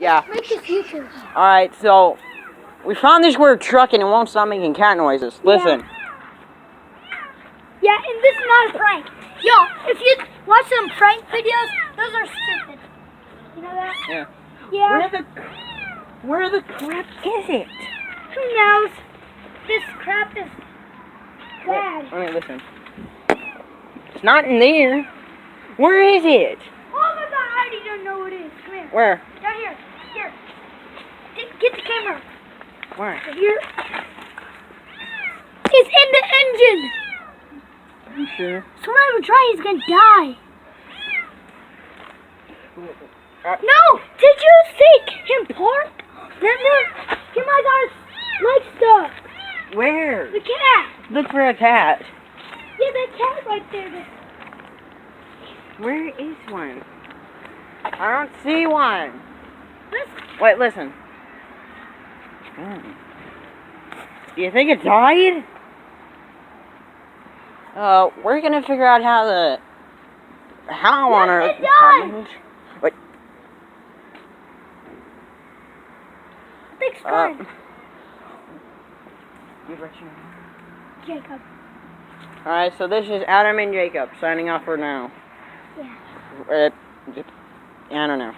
Yeah. Make this YouTube. Alright, so we found this weird truck and it won't stop making cat noises. Listen. Yeah, and this is not a prank. Yo, if you watch some prank videos, those are stupid. You know that? Yeah. Yeah. Where the crap is it? Who knows? This crap is bad. Wait, listen. It's not in there. Where is it? Oh my god, I already don't know what it is. Come here. Where? Down here. Here. Get the camera. Where? Right here. It's in the engine. Are you sure? So whenever try, he's gonna die. No! Did you see him park? Remember? He might got his leg stuck. Where? The cat. Look for a cat. Yeah, that cat right there. Where is one? I don't see one. Listen. Wait, listen. Do you think it died? We're gonna figure out how on earth it died. Wait. Thanks, fine. Jacob. Alright, so this is Adam and Jacob signing off for now. Yeah. I don't know.